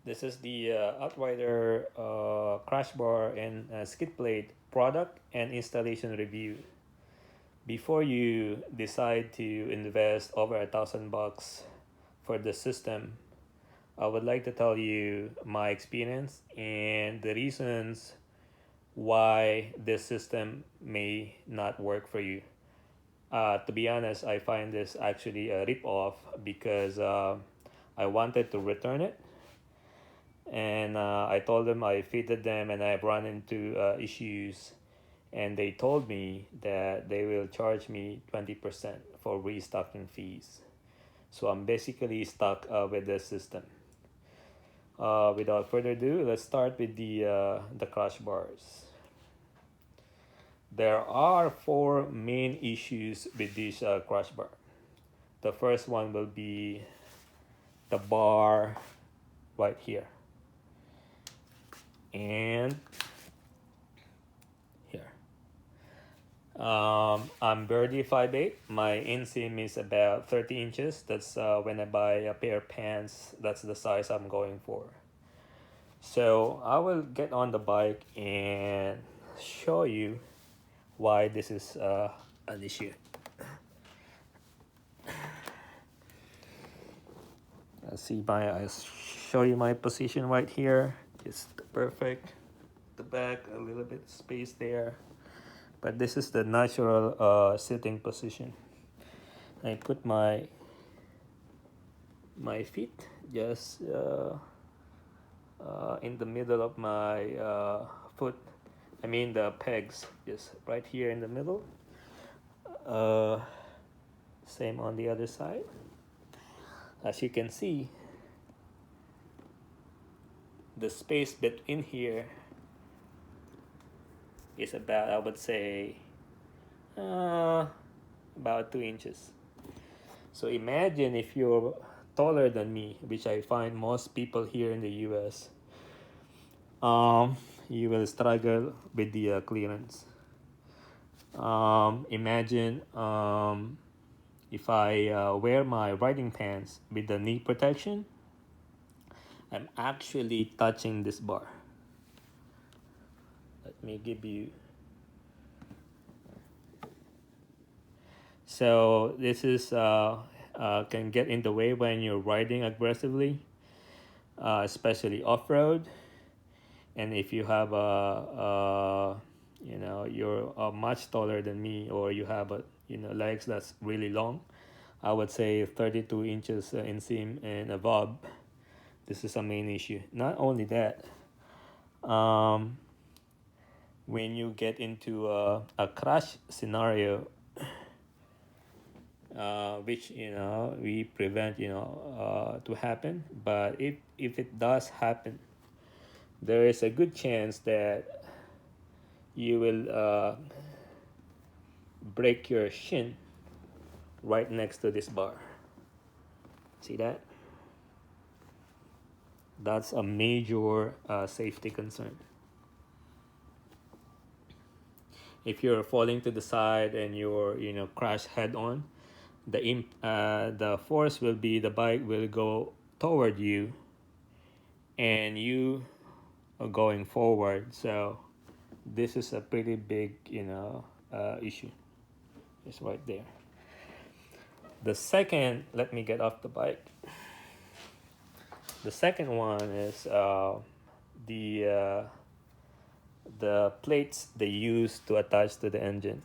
This is the Altrider crash bar and skid plate product and installation review. Before you decide to invest over $1,000 for the system, I would like to tell you my experience and the reasons why this system may not work for you. To be honest, I find this actually a rip-off because I wanted to return it, and I told them I fitted them and I've run into issues, and they told me that they will charge me 20% for restocking fees. So I'm basically stuck with the system. Without further ado, let's start with the crash bars. There are four main issues with this crash bar. The first one will be the bar right here and here. I'm barely 5'8". My inseam is about 30 inches. That's when I buy a pair of pants, that's the size I'm going for. So I will get on the bike and show you why this is an issue. I show you my position right here. It's perfect. The back, a little bit space there, but this is the natural sitting position. I put my feet just in the middle of my foot. I mean the pegs, just right here in the middle. Uh, Same on the other side. As you can see, the space between here is about, I would say, about 2 inches. So imagine if you're taller than me, which I find most people here in the US, you will struggle with the clearance. Imagine if I wear my riding pants with the knee protection, I'm actually touching this bar. Let me give you. So this is can get in the way when you're riding aggressively, especially off-road. And if you have you're much taller than me, or you have legs that's really long, I would say 32 inches inseam and above, this is a main issue. Not only that, when you get into a crash scenario, which we prevent to happen, but if it does happen, there is a good chance that you will break your shin right next to this bar. See that? That's a major safety concern. If you're falling to the side and you're crash head on, the force will be, the bike will go toward you and you are going forward. So this is a pretty big issue. It's right there. The second, let me get off the bike. The second one is the plates they use to attach to the engine.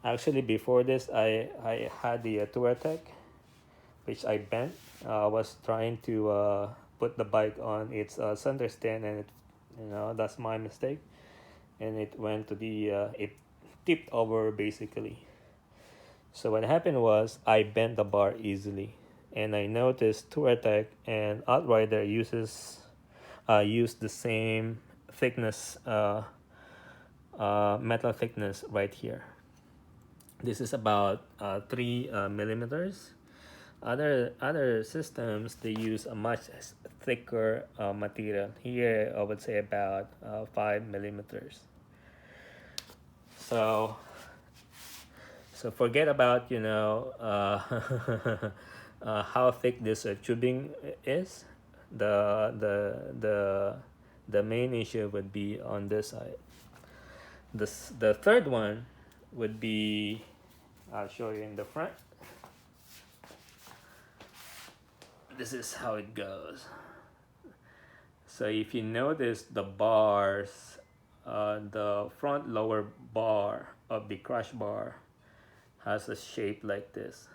Actually, before this, I had the Touratech, which I bent. I was trying to put the bike on its center stand, and that's my mistake. And it went to it tipped over basically. So what happened was I bent the bar easily, and I noticed Touratech and Altrider use the same thickness, metal thickness right here. This is about 3 millimeters. Other systems, they use a much thicker material. Here I would say about 5 millimeters. So forget about how thick this tubing is. The main issue would be on this side. The third one would be, I'll show you in the front. This is how it goes. So if you notice the bars, the front lower bar of the crash bar has a shape like this.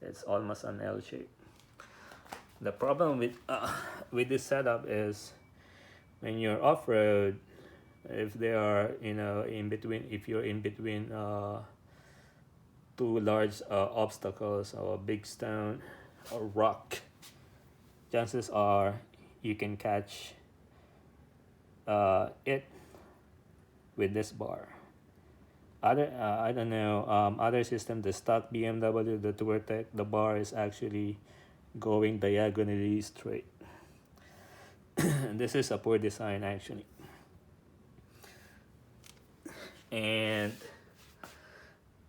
It's almost an L shape. The problem with this setup is when you're off-road, if they are in between, if you're in between two large obstacles or a big stone or rock, chances are you can catch it with this bar. Other I don't know, other system, the stock BMW, the TourTech, the bar is actually going diagonally straight. This is a poor design actually. And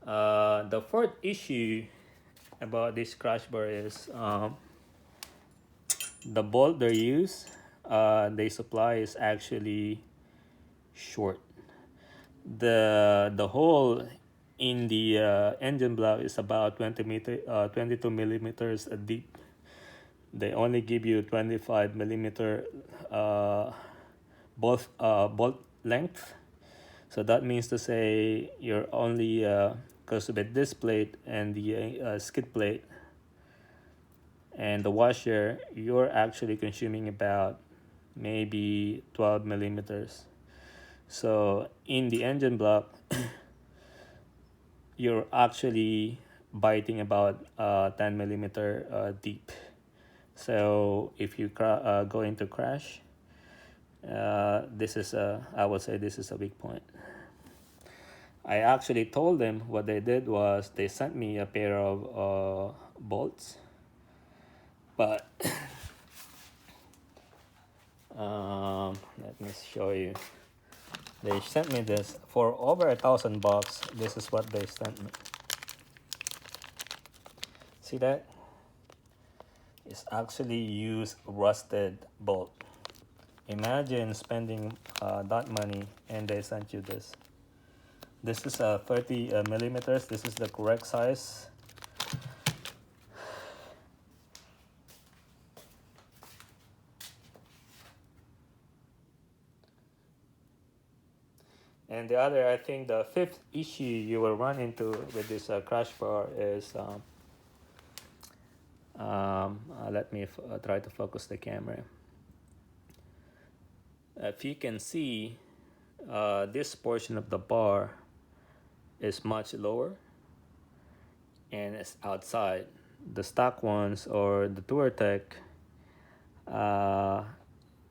the fourth issue about this crash bar is the bolt they use, they supply is actually short. The hole in the engine block is about 22 millimeters deep. They only give you 25 millimeter bolt length. So that means to say you're only because with this plate and the skid plate and the washer, you're actually consuming about maybe 12 millimeters. So in the engine block, you're actually biting about 10 millimeter deep. So if you go into crash, this is I would say this is a weak point. I actually told them what they did was they sent me a pair of bolts, but let me show you. They sent me this for over $1,000. This is what they sent me. See that? It's actually used rusted bolt. Imagine spending that money and they sent you this. This is 30 millimeters. This is the correct size. And the other, I think the fifth issue you will run into with this crash bar is, let me try to focus the camera. If you can see, this portion of the bar is much lower and it's outside. The stock ones or the TourTech,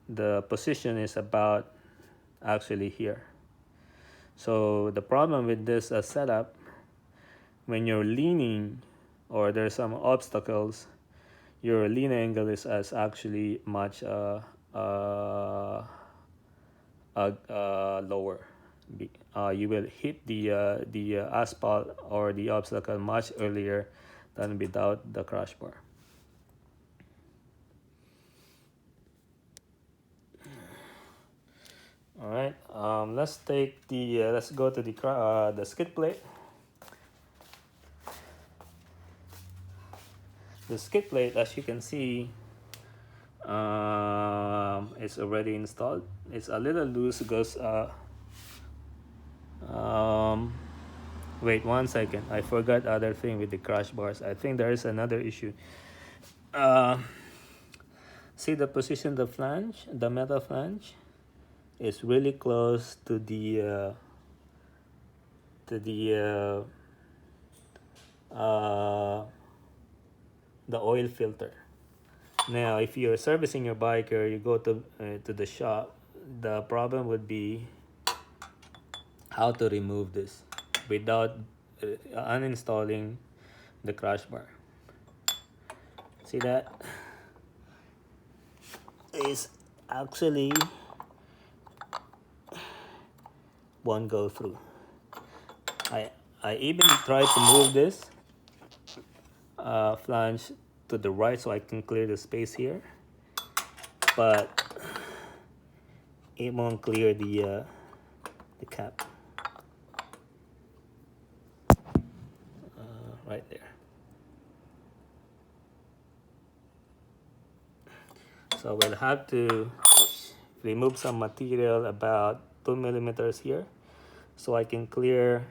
the position is about actually here. So the problem with this setup, when you're leaning or there's some obstacles, your lean angle is actually much lower. You will hit the asphalt or the obstacle much earlier than without the crash bar. All right, let's take the let's go to the skid plate. The skid plate, as you can see, it's already installed. It's a little loose because wait 1 second, I forgot other thing with the crash bars. I think there is another issue. See the position, the flange, the metal flange is really close to the oil filter. Now if you're servicing your bike or you go to the shop, the problem would be how to remove this without uninstalling the crash bar. See that? Is actually won't go through. I even tried to move this flange to the right so I can clear the space here. but it won't clear the cap right there. So we'll have to remove some material about 2 millimeters here, so I can clear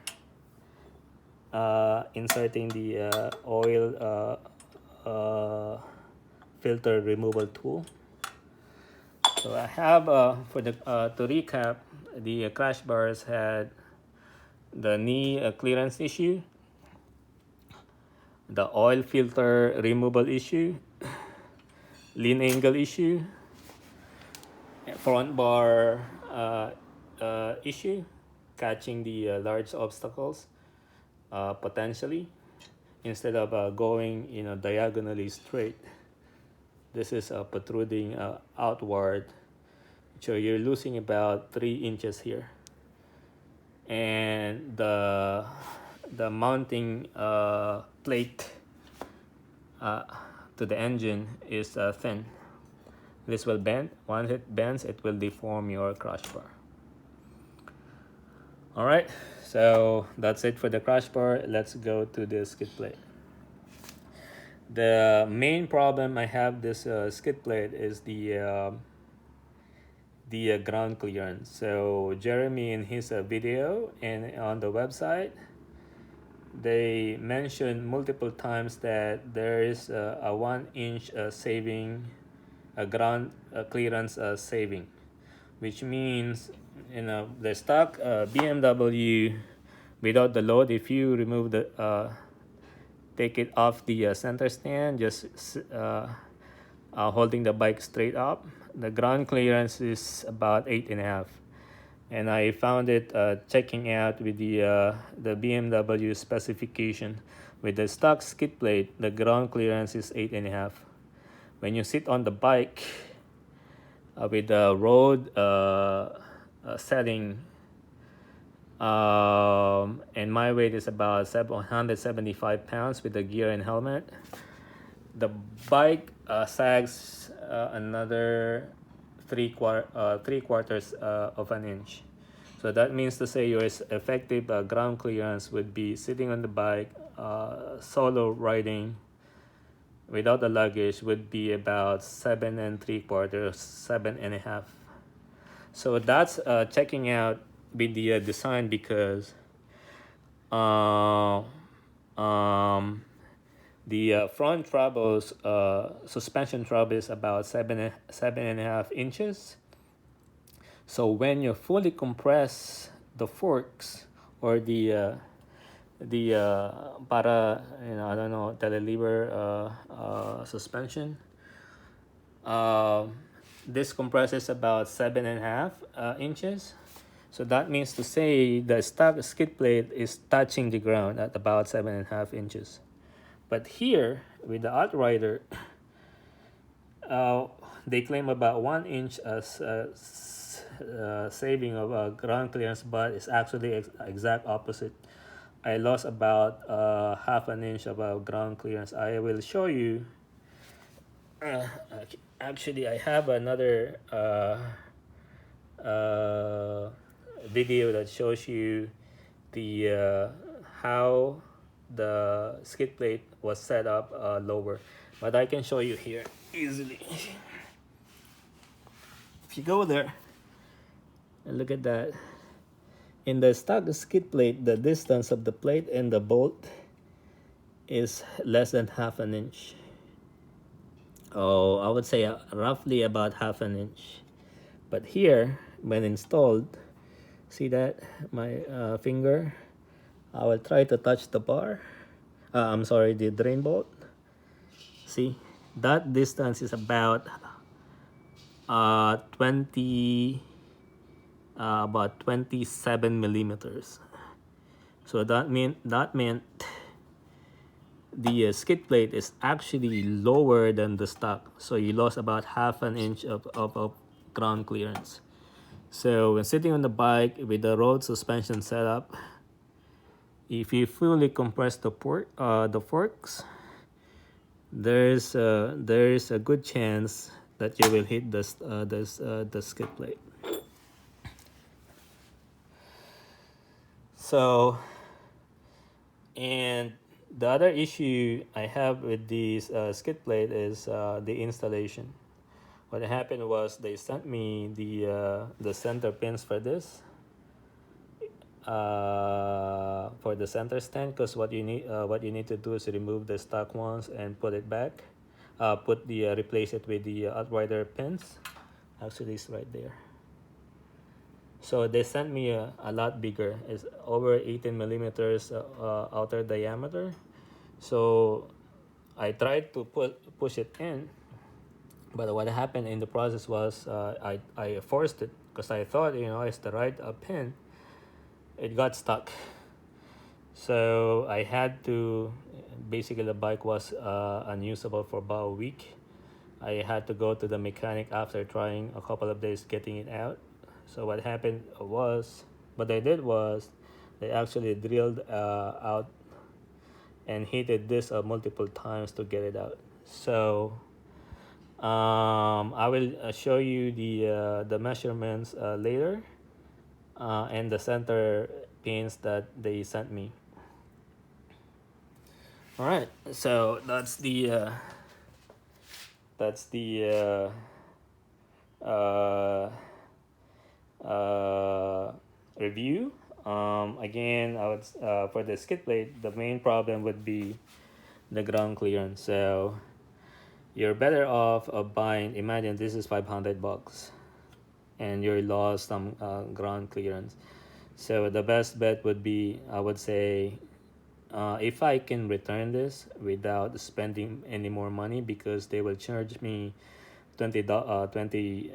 inserting the oil filter removal tool. So I have for the to recap, the crash bars had the knee clearance issue, the oil filter removal issue, lean angle issue, front bar issue, catching the large obstacles potentially instead of going diagonally straight. This is protruding outward, so you're losing about 3 inches here, and the mounting plate to the engine is thin. This will bend. Once it bends, it will deform your crash bar. All right, so that's it for the crash bar. Let's go to the skid plate. The main problem I have this skid plate is the ground clearance. So Jeremy, in his video and on the website, they mentioned multiple times that there is a 1 inch saving, a ground clearance saving, which means the stock BMW without the load, if you remove the take it off the center stand, just holding the bike straight up, the ground clearance is about 8.5, and I found it checking out with the BMW specification. With the stock skid plate, the ground clearance is 8.5. When you sit on the bike with the road setting, and my weight is about 175 pounds with the gear and helmet, the bike sags another three quarters of an inch. So that means to say your effective ground clearance would be sitting on the bike, solo riding without the luggage, would be about 7 3/4, 7.5. So that's checking out with the design, because the front trouble's suspension trouble is about 7.5 inches. So when you fully compress the forks or the para, I don't know, telelever suspension, this compresses about 7.5 inches. So that means to say the stock skid plate is touching the ground at about 7.5 inches. But here with the Altrider, they claim about 1 inch as saving of ground clearance, but it's actually exact opposite. I lost about half an inch of ground clearance. I will show you. Actually, I have another video that shows you the how the skid plate was set up lower, but I can show you here easily. If you go there and look at that, in the stock skid plate, the distance of the plate and the bolt is less than half an inch. Oh, I would say roughly about half an inch. But here, when installed, see that my finger, I will try to touch the bar. I'm sorry, the drain bolt. See, that distance is about 27 millimeters. So that meant the skid plate is actually lower than the stock. So you lost about half an inch of ground clearance. So when sitting on the bike with the road suspension setup, if you fully compress the forks, there is a good chance that you will hit the skid plate. So, and the other issue I have with this skid plate is the installation. What happened was they sent me the center pins for this, for the center stand, because what you need to do is remove the stock ones and put it back, replace it with the Altrider pins. Actually, it's right there. So they sent me a lot bigger. It's over 18 millimeters outer diameter. So I tried to push it in, but what happened in the process was I forced it because I thought, it's the right pin. It got stuck. So I had to, basically the bike was unusable for about a week. I had to go to the mechanic after trying a couple of days getting it out. So what happened was, what they did was, they actually drilled out and heated this multiple times to get it out. So I will show you the measurements later, and the center pins that they sent me. All right, so that's the review. Again, I would for the skid plate, the main problem would be the ground clearance. So you're better off buying. Imagine this is $500, and you lost some ground clearance. So the best bet would be, I would say, if I can return this without spending any more money, because they will charge me 20%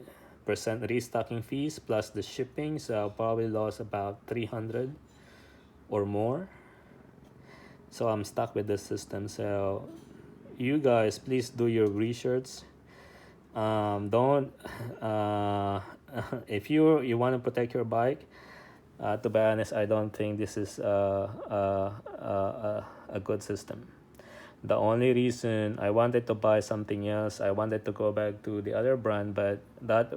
restocking fees plus the shipping, so I'll probably lose about 300 or more. So I'm stuck with this system. So you guys, please do your research. Don't if you want to protect your bike, to be honest, I don't think this is a good system. The only reason I wanted to buy something else, I wanted to go back to the other brand, but that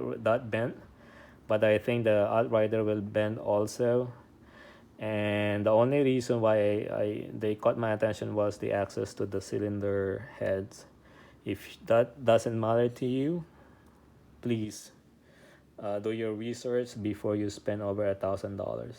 bent. But I think the Altrider will bend also. And the only reason why they caught my attention was the access to the cylinder heads. If that doesn't matter to you, please do your research before you spend over $1,000.